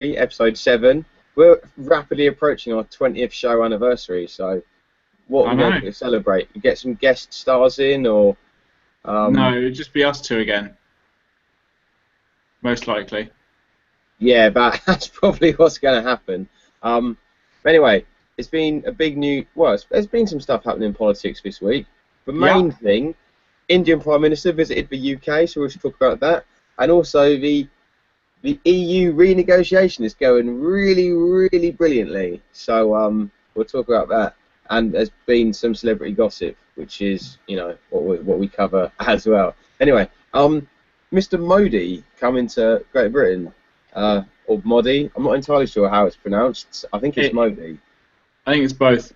episode 7. We're rapidly approaching our 20th show anniversary, so what are I we going to know. do to celebrate? You get some guest stars in, or No, um, it'd just be us two again, most likely. yeah, that's probably what's going to happen. But anyway, it's been a big new. Well, there's been some stuff happening in politics this week. The Yeah. main thing, Indian Prime Minister visited the UK, so we'll talk about that, and also the EU renegotiation is going really, really brilliantly. So we'll talk about that. And there's been some celebrity gossip, which is what we cover as well. Anyway, Mr. Modi coming to Great Britain, or Modi. I'm not entirely sure how it's pronounced. I think it's It, Modi. I think it's both.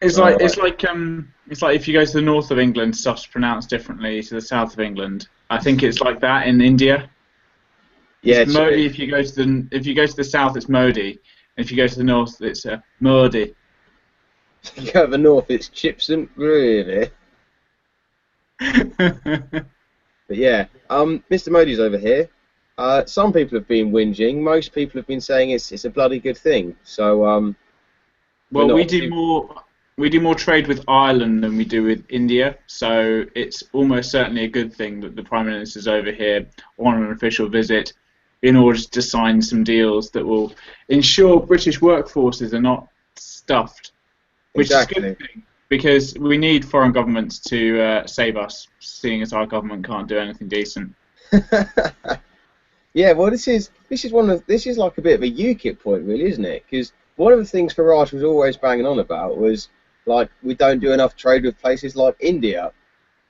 It's All like right. if you go to the north of England, stuff's pronounced differently to the south of England. I think it's like that in India. Yeah, It's Modi if you go to the south, it's Modi. And if you go to the north, it's Modi. you go to the north, it's chips and gravy. But yeah, Mr. Modi's over here. Some people have been whinging. Most people have been saying it's a bloody good thing. So we're Well, not we do obviously more trade with Ireland than we do with India, so it's almost certainly a good thing that the Prime Minister's over here on an official visit in order to sign some deals that will ensure British workforces are not stuffed, which is a good exactly. thing because we need foreign governments to save us, seeing as our government can't do anything decent. Yeah, well, this is like a bit of a UKIP point, really, isn't it? Because one of the things Farage was always banging on about was like we don't do enough trade with places like India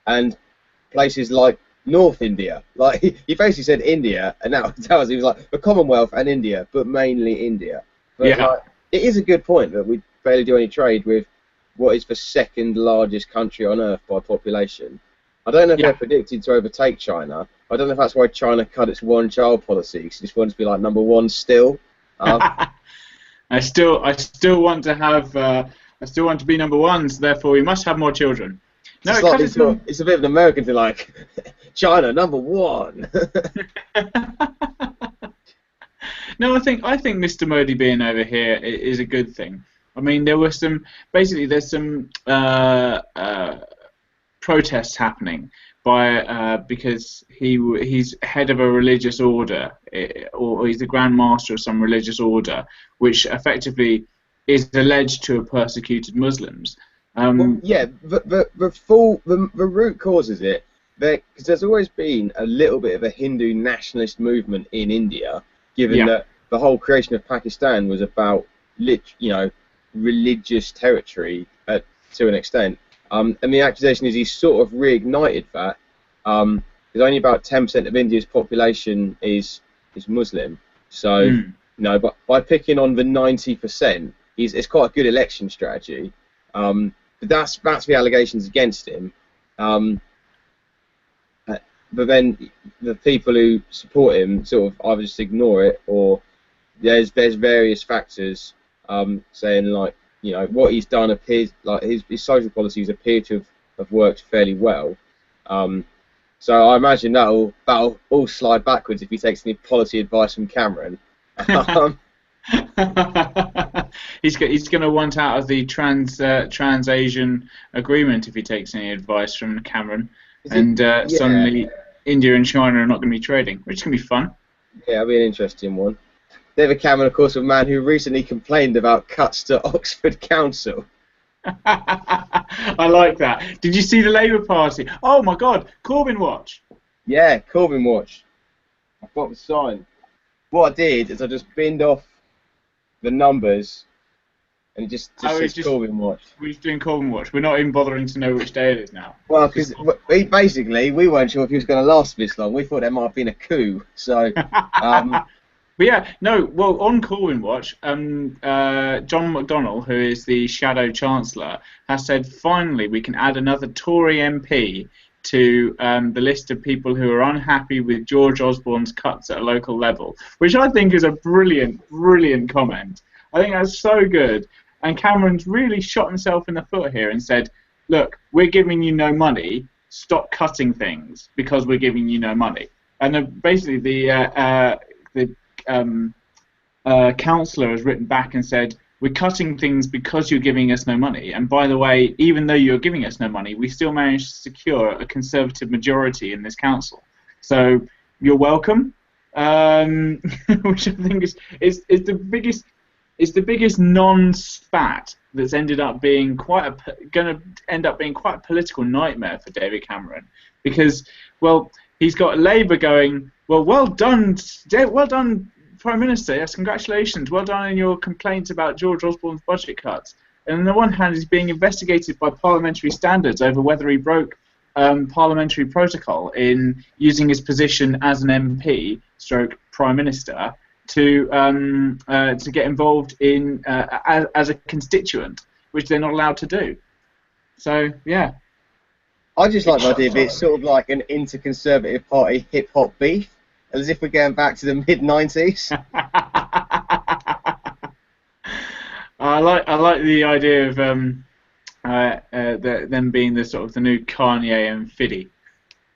and places like North India. Like he basically said India, and that was he was like the Commonwealth and India, but mainly India. But Yeah, like it is a good point that we barely do any trade with what is the second largest country on earth by population. I don't know if they're yeah. predicted to overtake China. I don't know if that's why China cut its one-child policy because it just wants to be like number one still. Um, I still want to have, I still want to be number one, so therefore we must have more children. it's No, just it like cut this its sort of, one. it's a bit of an American thing, like China number one. No, I think Mr. Modi being over here is a good thing. I mean, there's some protests happening because he's head of a religious order, or he's the Grand Master of some religious order, which effectively is alleged to have persecuted Muslims. Well, Um, yeah, the root causes it because there's always been a little bit of a Hindu nationalist movement in India, given yeah, that the whole creation of Pakistan was about religious territory to an extent. And the accusation is he's sort of reignited that. Because only about 10% of India's population is Muslim, so mm, but by picking on the 90%, it's quite a good election strategy. But that's the allegations against him. Um, but then the people who support him sort of either just ignore it, or there's various factors saying like what he's done appears like his social policies appear to have worked fairly well. Um, so I imagine that'll all slide backwards if he takes any policy advice from Cameron. um, mm. He's going to want out of the trans Asian agreement if he takes any advice from Cameron, is it? and Yeah, suddenly India and China are not going to be trading, which is going to be fun. yeah, that'll be an interesting one. David Cameron, of course, a man who recently complained about cuts to Oxford Council. I like that. Did you see the Labour Party? Oh my God, Corbyn watch. Yeah, Corbyn watch. I've got the sign. What I did is I just binned off the numbers and it just Oh, says Corbyn watch. we're just doing Corbyn watch. We're not even bothering to know which day it is now. Well, Just because we weren't sure if he was going to last this long. We thought there might have been a coup. So, um, But yeah, no. Well, on Corwin Watch, John McDonnell, who is the Shadow Chancellor, has said finally we can add another Tory MP to the list of people who are unhappy with George Osborne's cuts at a local level, which I think is a brilliant, brilliant comment. I think that's so good. And Cameron's really shot himself in the foot here and said, "Look, we're giving you no money. Stop cutting things because we're giving you no money." And basically, the councillor has written back and said, we're cutting things because you're giving us no money. And by the way, even though you're giving us no money, we still managed to secure a Conservative majority in this council. So you're welcome. Which I think is the biggest non-spat that's ended up being going to end up being quite a political nightmare for David Cameron, because, well, he's got Labour going, well done, Prime Minister, yes, congratulations, well done in your complaints about George Osborne's budget cuts. And on the one hand, he's being investigated by parliamentary standards over whether he broke parliamentary protocol in using his position as an MP, stroke Prime Minister, to get involved in as a constituent, which they're not allowed to do. So yeah, I just like the idea of it sort of like an inter-Conservative Party hip-hop beef, as if we're going back to the mid-90s. I like the idea of them being the sort of the new Kanye and Fiddy.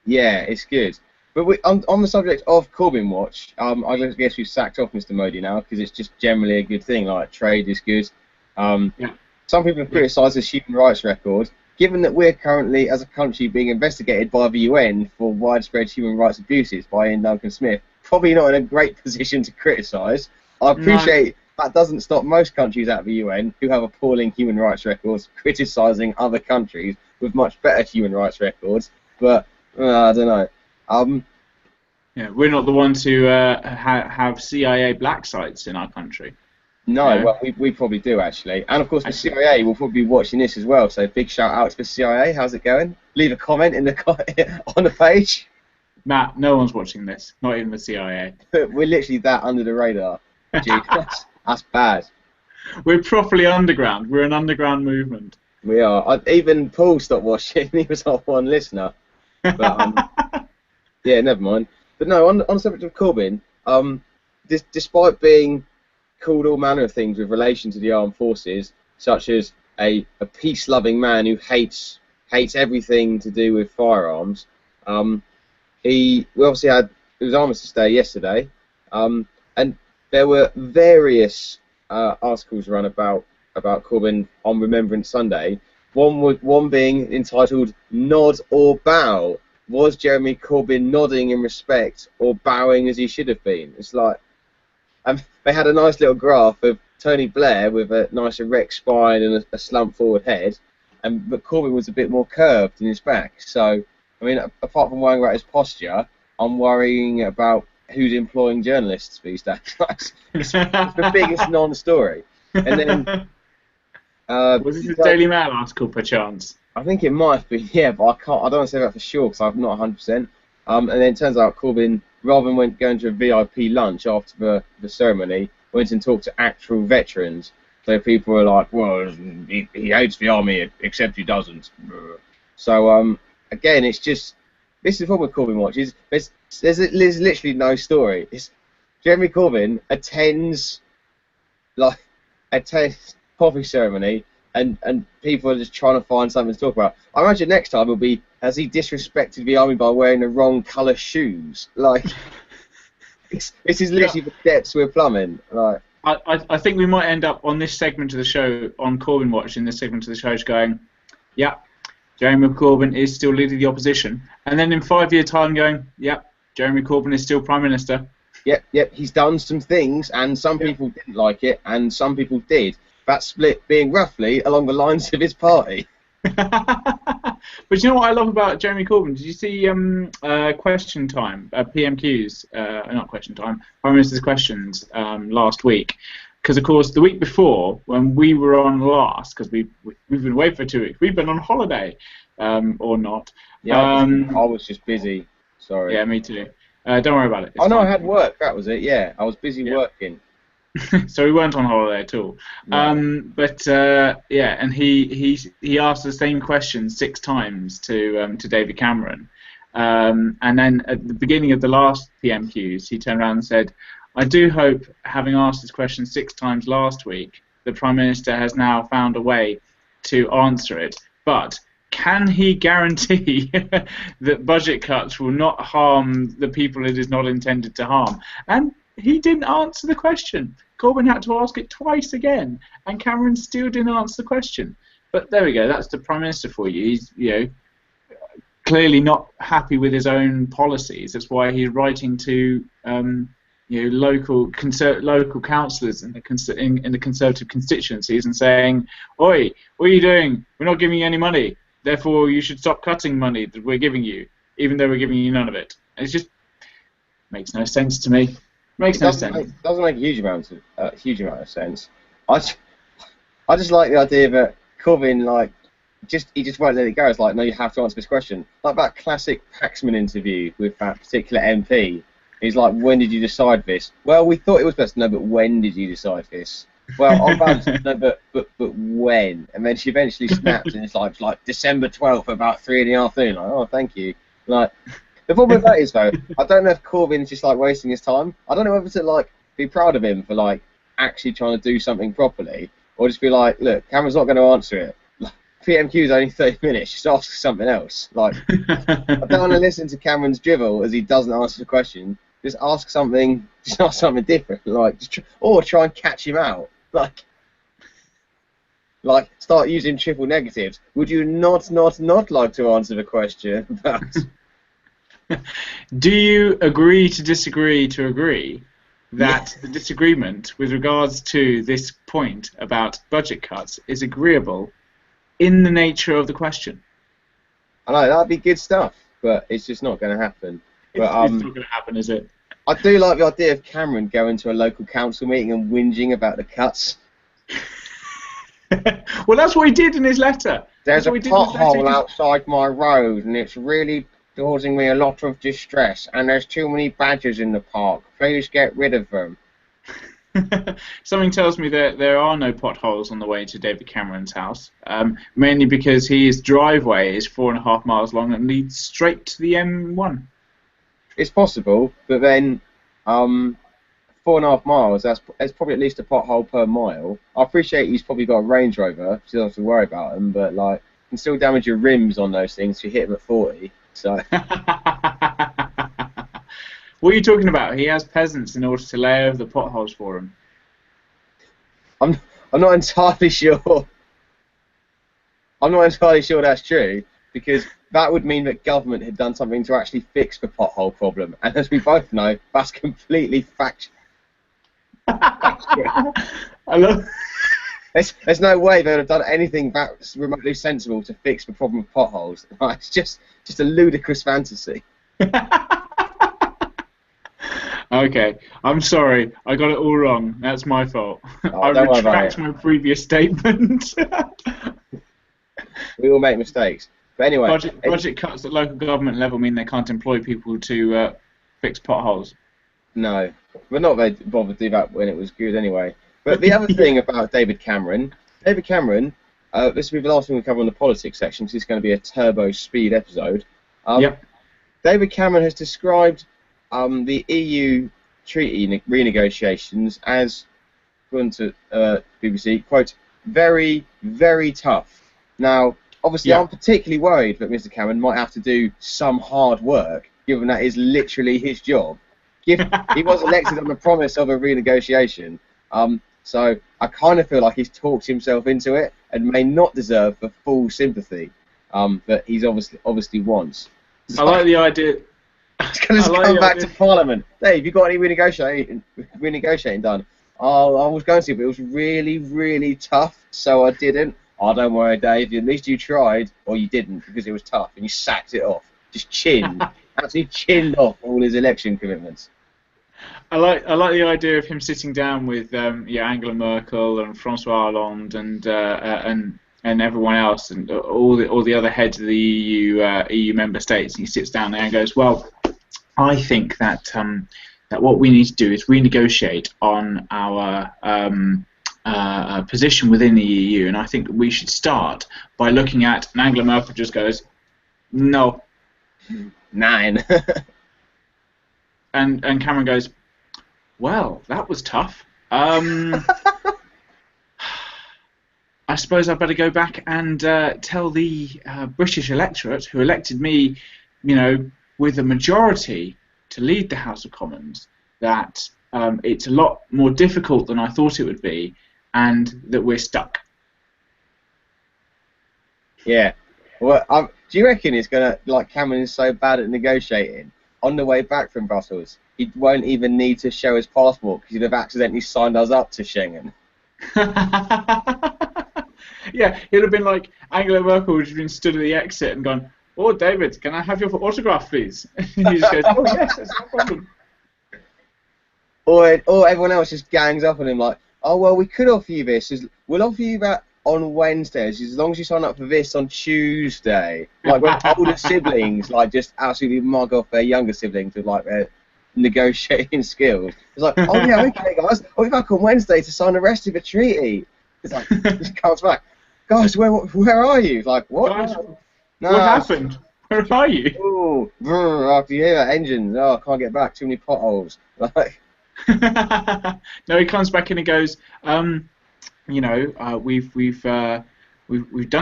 Yeah, it's good. But on the subject of Corbyn Watch, I guess we've sacked off Mr. Modi now, because it's just generally a good thing. Like, trade is good. Yeah. Some people have criticised his human rights record. Given that we're currently, as a country, being investigated by the UN for widespread human rights abuses by Ian Duncan Smith, probably not in a great position to criticise. I appreciate that doesn't stop most countries at the UN who have appalling human rights records criticising other countries with much better human rights records, but I don't know. Yeah, we're not the ones who have CIA black sites in our country. No, Yeah. well, we probably do, actually. And, of course, the CIA will probably be watching this as well, so big shout-out to the CIA. How's it going? Leave a comment on the page. Matt, no one's watching this, not even the CIA. We're literally that under the radar. Gee, that's bad. We're properly underground. We're an underground movement. We are. Even Paul stopped watching. He was our one listener. But, yeah, never mind. But no, on the subject of Corbyn, despite being called all manner of things with relation to the armed forces, such as a peace-loving man who hates everything to do with firearms, we obviously had, it was Armistice Day yesterday, and there were various articles run about Corbyn on Remembrance Sunday. One being entitled "Nod or Bow." Was Jeremy Corbyn nodding in respect or bowing as he should have been? It's like, they had a nice little graph of Tony Blair with a nice erect spine and a slumped forward head, but Corbyn was a bit more curved in his back. So, I mean, apart from worrying about his posture, I'm worrying about who's employing journalists these days. It's the biggest non-story. And then, was this a Daily Mail article, perchance? I think it might have been, yeah, but I don't want to say that for sure because I'm not 100%. And then it turns out Corbyn, rather than going to a VIP lunch after the ceremony, went and talked to actual veterans. So people were like, well, he hates the army, except he doesn't. So, again, it's just, this is the problem with Corbyn Watch, is there's literally no story. Jeremy Corbyn attends coffee ceremony, and people are just trying to find something to talk about. I imagine next time will be, has he disrespected the army by wearing the wrong colour shoes? Like, this is literally the depths we're plumbing. Like, I think we might end up on this segment of the show, on Corbyn Watch, in this segment of the show, going, yeah, Jeremy Corbyn is still leading the opposition, and then in 5 years' time going, yeah, Jeremy Corbyn is still Prime Minister. Yep, he's done some things, and some people didn't like it, and some people did. That split being roughly along the lines of his party. But you know what I love about Jeremy Corbyn? Did you see Question Time, PMQs, not Question Time, Prime Minister's Questions last week? Because, of course, the week before, when we were on last, because we've been away for 2 weeks, we've been on holiday, or not. Yeah, I was just busy. Sorry. Yeah, me too. Don't worry about it. No, I had work. That was it. Yeah, I was busy working. So we weren't on holiday at all. No. Yeah, and he asked the same question 6 times to David Cameron, and then at the beginning of the last PMQs, he turned around and said, "I do hope, having asked this question 6 times last week, the Prime Minister has now found a way to answer it. But can he guarantee that budget cuts will not harm the people it is not intended to harm?" And he didn't answer the question. Corbyn had to ask it twice again, and Cameron still didn't answer the question. But there we go. That's the Prime Minister for you. He's, clearly not happy with his own policies. That's why he's writing to local councillors in the Conservative constituencies and saying, "Oi, what are you doing? We're not giving you any money. Therefore, you should stop cutting money that we're giving you, even though we're giving you none of it." And it just makes no sense to me. Makes no sense. It doesn't make a huge amount of sense. I just like the idea that Corbyn he just won't let it go. It's like, no, you have to answer this question. Like that classic Paxman interview with that particular MP. He's like, when did you decide this? Well, we thought it was best. No, but when did you decide this? Well, on balance, no, but when? And then she eventually snaps, and it's like December 12th, about 3 in the afternoon. Like, oh, thank you. Like, the problem with that is, though, I don't know if Corbyn's just wasting his time. I don't know whether to be proud of him for actually trying to do something properly, or just be like, look, Cameron's not going to answer it. PMQ is only 30 minutes. Just ask something else. I don't want to listen to Cameron's drivel as he doesn't answer the question. Just ask something. Just ask something different. Or try and catch him out. Start using triple negatives. Would you not like to answer the question? Do you agree to disagree to agree that the disagreement with regards to this point about budget cuts is agreeable in the nature of the question? I know, that'd be good stuff, but it's just not going to happen. It's not going to happen, is it? I do like the idea of Cameron going to a local council meeting and whinging about the cuts. Well, that's what he did in his letter. There's a pothole outside my road, and it's really causing me a lot of distress, and there's too many badgers in the park. Please get rid of them. Something tells me that there are no potholes on the way to David Cameron's house, mainly because his driveway is 4.5 miles long and leads straight to the M1. It's possible, but then 4.5 miles, that's probably at least a pothole per mile. I appreciate he's probably got a Range Rover, so you don't have to worry about them, but you can still damage your rims on those things if you hit them at 40. So. What are you talking about? He has peasants in order to lay over the potholes for him. I'm not entirely sure. I'm not entirely sure that's true, because that would mean that government had done something to actually fix the pothole problem, and as we both know, that's completely factual. I love. There's no way they would have done anything that's remotely sensible to fix the problem of potholes. It's just a ludicrous fantasy. Okay, I'm sorry. I got it all wrong. That's my fault. I retract my previous statement. We all make mistakes. But anyway... Budget cuts at local government level mean they can't employ people to fix potholes. No. We're not very bothered to do that when it was good anyway. But the other thing about David Cameron, this will be the last thing we cover on the politics section, because it's going to be a turbo speed episode. Yep. David Cameron has described the EU treaty renegotiations as, according to BBC, quote, very, very tough. Now, obviously, I'm particularly worried that Mr. Cameron might have to do some hard work, given that is literally his job. He was elected on the promise of a renegotiation. So I kind of feel like he's talked himself into it and may not deserve the full sympathy that he's obviously wants. I like the idea. It's going to come back to Parliament. Dave, you got any renegotiating done? Oh, I was going to, but it was really, really tough, so I didn't. Oh, don't worry, Dave. At least you tried, or you didn't, because it was tough, and you sacked it off. Just absolutely chinned off all his election commitments. I like the idea of him sitting down with Angela Merkel and François Hollande and everyone else and all the other heads of the EU member states. And he sits down there and goes, well, I think that what we need to do is renegotiate on our position within the EU, and I think that we should start by looking at. And Angela Merkel just goes, no. 9. And Cameron goes, well, that was tough. I suppose I'd better go back and tell the British electorate who elected me, with a majority to lead the House of Commons, that it's a lot more difficult than I thought it would be, and that we're stuck. Yeah. Well, do you reckon it's gonna like Cameron is so bad at negotiating? On the way back from Brussels, he won't even need to show his passport because he'd have accidentally signed us up to Schengen. Yeah, it'd have been like Angela Merkel would have been stood at the exit and gone, "Oh, David, can I have your autograph, please?" And he just goes, "Oh, yes, it's no problem." Or everyone else just gangs up on him like, oh well, we could offer you this. We'll offer you that on Wednesdays as long as you sign up for this on Tuesday. Like when older siblings like just absolutely mug off their younger siblings with like their negotiating skills. It's like, oh yeah, okay guys, I'll be back on Wednesday to sign the rest of the treaty. It's like just comes back, guys, where are you? Like what? Guys, No, what happened? Where are you? Oh, after you hear that engines, oh, I can't get back. Too many potholes. Like. No, he comes back and he goes, we've done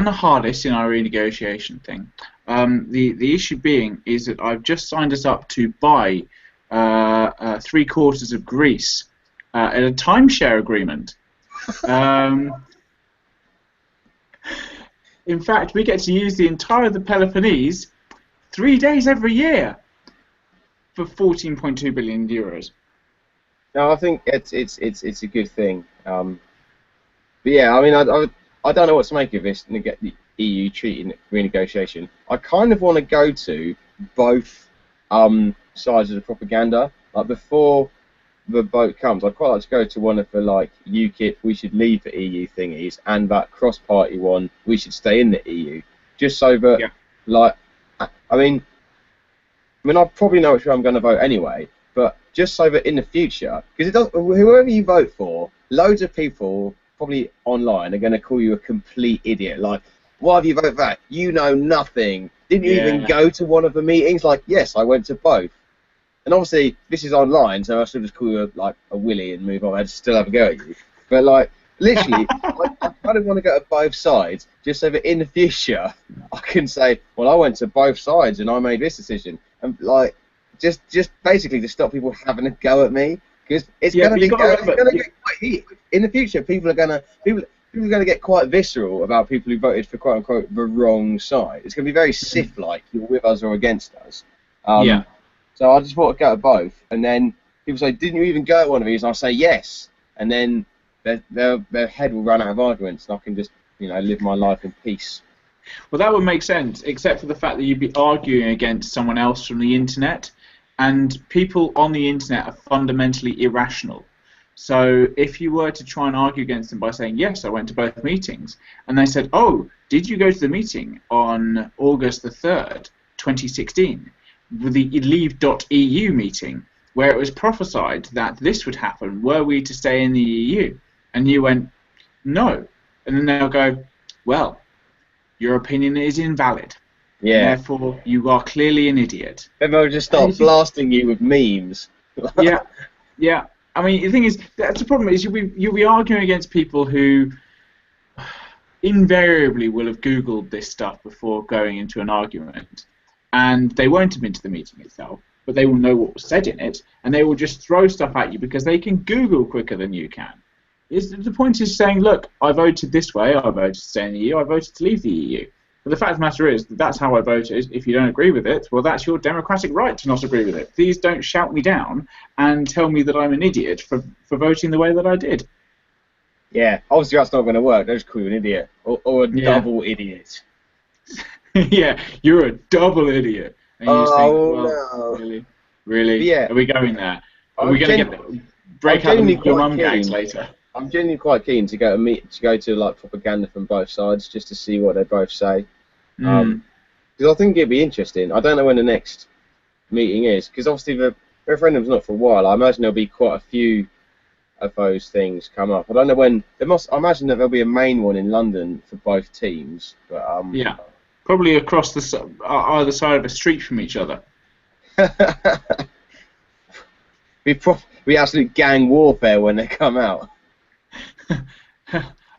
the hardest in our renegotiation thing. The issue being is that I've just signed us up to buy 3/4 of Greece in a timeshare agreement. In fact, we get to use the entire of the Peloponnese 3 days every year for 14.2 billion euros. No, I think it's a good thing. But yeah, I mean, I don't know what to make of this the EU treaty renegotiation. I kind of want to go to both sides of the propaganda. Like before the vote comes, I'd quite like to go to one of the like UKIP, we should leave the EU thingies, and that cross-party one, we should stay in the EU, just so that like, I mean, I probably know which way I'm going to vote anyway. But just so that in the future, because whoever you vote for, loads of people probably online are going to call you a complete idiot. Like, why have you voted for that? You know nothing. Didn't you even go to one of the meetings? Like, yes, I went to both. And obviously, this is online, so I should just call you a willy and move on. I'd still have a go at you. But like, literally, I kind of want to go to both sides, just so that in the future, I can say, well, I went to both sides and I made this decision. And like, just basically to stop people having a go at me, because it's going to get quite heated. In the future. People are going to get quite visceral about people who voted for quote unquote the wrong side. It's going to be very Sith-like. You're with us or against us. So I just want to go to both, and then people say, "Didn't you even go at one of these?" And I say yes, and then their head will run out of arguments, and I can just live my life in peace. Well, that would make sense, except for the fact that you'd be arguing against someone else from the internet, and people on the internet are fundamentally irrational. So if you were to try and argue against them by saying, yes, I went to both meetings, and they said, oh, did you go to the meeting on August the 3rd, 2016, with the Leave.eu meeting, where it was prophesied that this would happen were we to stay in the EU? And you went, no. And then they'll go, well, your opinion is invalid. Yeah. And therefore, you are clearly an idiot. Then they'll just start blasting you with memes. Yeah. I mean, the thing is, that's the problem. Is you'll be arguing against people who invariably will have Googled this stuff before going into an argument, and they won't have been to the meeting itself, but they will know what was said in it, and they will just throw stuff at you because they can Google quicker than you can. The point is saying, look, I voted this way, I voted to stay in the EU, I voted to leave the EU. But the fact of the matter is that that's how I voted. If you don't agree with it, well, that's your democratic right to not agree with it. Please don't shout me down and tell me that I'm an idiot for voting the way that I did. Yeah, obviously that's not going to work. They'll just call you an idiot. Or a double idiot. Yeah, you're a double idiot. And you just think, well, no. Really? Yeah. Are we going there? Are we going to break out your mum gangs later? I'm genuinely quite keen to go to like propaganda from both sides just to see what they both say. Because I think it'd be interesting. I don't know when the next meeting is, because obviously the referendum's not for a while. I imagine there'll be quite a few of those things come up. I don't know when. I imagine that there'll be a main one in London for both teams. But yeah, probably across either side of a street from each other. be absolute gang warfare when they come out.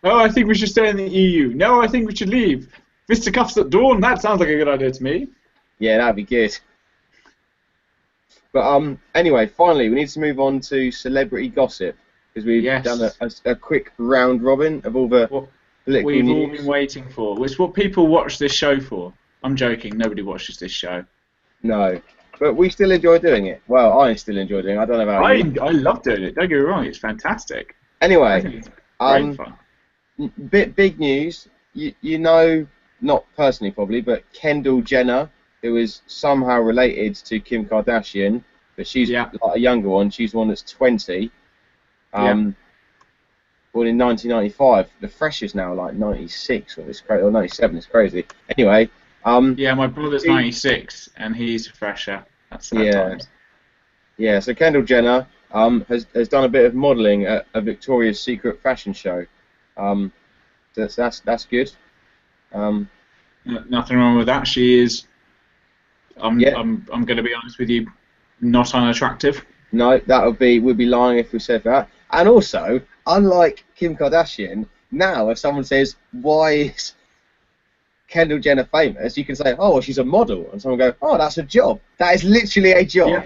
Oh, I think we should stay in the EU. No, I think we should leave. Fisticuffs at dawn. That sounds like a good idea to me. Yeah, that'd be good. But anyway, finally, we need to move on to celebrity gossip because we've done Yes. a quick round robin of all the What political we've all been news. waiting for. It's what people watch this show for. I'm joking. Nobody watches this show. No, but we still enjoy doing it. Well, I still enjoy doing it. I don't know about you. I love doing it. Don't get me wrong. It's fantastic. I Anyway, think it's great um, fun. big news. You know, not personally probably, but Kendall Jenner, who is somehow related to Kim Kardashian, but she's Yeah. like a younger one. She's the one that's 20. Yeah. Born in 1995. The freshest now like 96 or it's crazy, or 97. It's crazy. Anyway, Yeah. My brother's she- 96 and he's a fresher. That's sad yeah, times. yeah. So Kendall Jenner has done a bit of modelling at a Victoria's Secret fashion show. That's good. Um, Nothing wrong with that. She is. yeah. I'm going to be honest with you. Not unattractive. No, we'd be lying if we said that. And also, unlike Kim Kardashian, now if someone says why is Kendall Jenner famous, you can say, oh, well, she's a model, and someone go, oh, that's a job. That is literally a job. Yeah.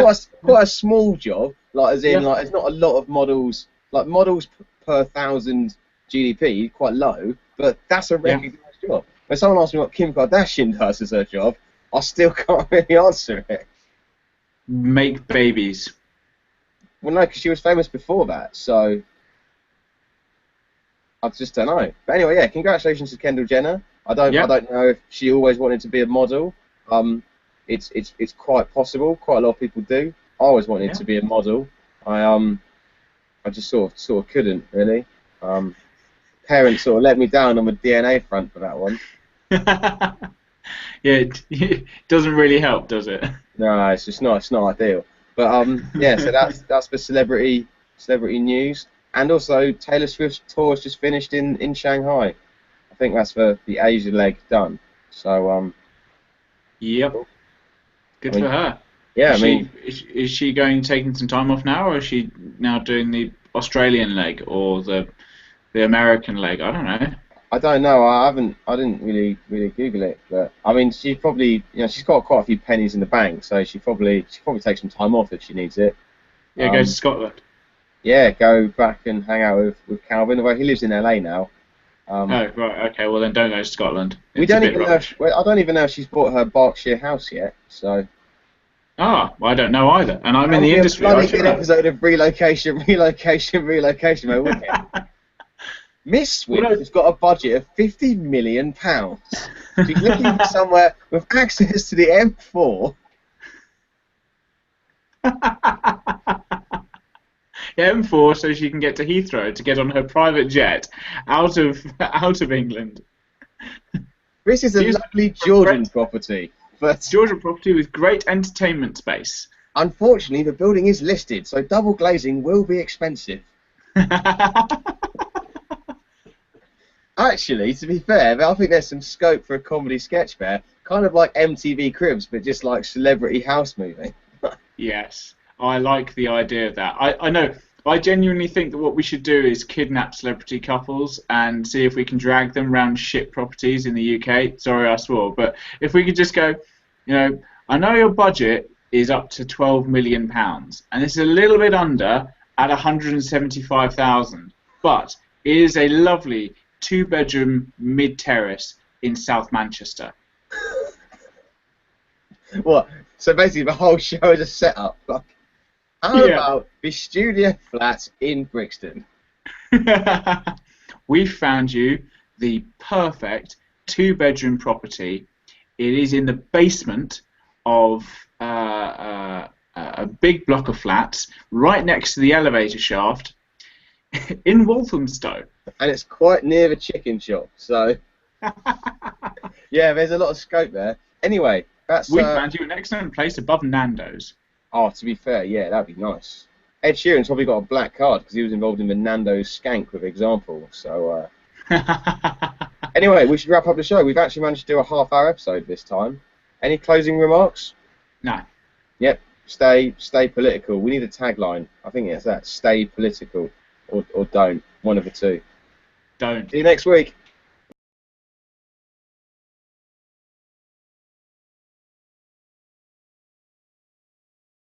Yeah. Quite a small job, like as in Yeah. like there's not a lot of models, like models per 1,000 GDP, quite low, but that's a Yeah. recognised job. When someone asks me what Kim Kardashian does as her job, I still can't really answer it. Make babies. Well, no, because she was famous before that, so I just don't know. But anyway, yeah, congratulations to Kendall Jenner. I Yeah. don't know if she always wanted to be a model. It's quite possible. Quite a lot of people do. I always wanted Yeah. to be a model. I just sort of couldn't really. Parents sort of let me down on the DNA front for that one. Yeah. It doesn't really help, does it? No, it's not ideal. But yeah, so that's for celebrity news. And also Taylor Swift's tour has just finished in Shanghai. I think that's for the Asia leg done. So Yep. Good I mean, for her. yeah, Is she is she going taking some time off now, or is she now doing the Australian leg or the American leg? I don't know. I don't know. I didn't really Google it, but I mean, she probably, she's got quite a few pennies in the bank, so she probably take some time off if she needs it. Yeah, go to Scotland. Yeah, go back and hang out with Calvin. Well, he lives in LA now. Oh, right. Okay. Well, then don't go to Scotland. We It's a don't bit even know. rubbish. Well, I don't even know if she's bought her Berkshire house yet. So Ah, well, I don't know either, and I'm that in would the be a industry. I bloody should good know. episode of relocation, wouldn't it? Miss Swift Well, has got a budget of £50 million. She's looking for somewhere with access to the M4. M4, so she can get to Heathrow to get on her private jet out of England. This is a She's lovely Georgian property, but Georgia property with great entertainment space. unfortunately the building is listed, so double glazing will be expensive. Actually, to be fair, I think there's some scope for a comedy sketch there, kind of like MTV Cribs, but just like celebrity house moving. Yes, I like the idea of that. I know. I genuinely think that what we should do is kidnap celebrity couples and see if we can drag them around shit properties in the UK. Sorry, I swore, but if we could just go, I know your budget is up to £12 million, and it's a little bit under at 175,000, but it is a lovely two-bedroom mid-terrace in South Manchester. What? So basically, the whole show is a setup. Like, how Yeah. about the studio flat in Brixton? We found you the perfect two-bedroom property. It is in the basement of a big block of flats, right next to the elevator shaft, in Walthamstow. And it's quite near the chicken shop, so yeah, there's a lot of scope there. Anyway, that's We found you an excellent place above Nando's. oh, to be fair, yeah, that'd be nice. Ed Sheeran's probably got a black card because he was involved in the Nando's skank with Example. So anyway, we should wrap up the show. We've actually managed to do a half-hour episode this time. Any closing remarks? No. Yep. Stay political. We need a tagline. I think it's that. Stay political or don't. One of the two. Don't. See you next week.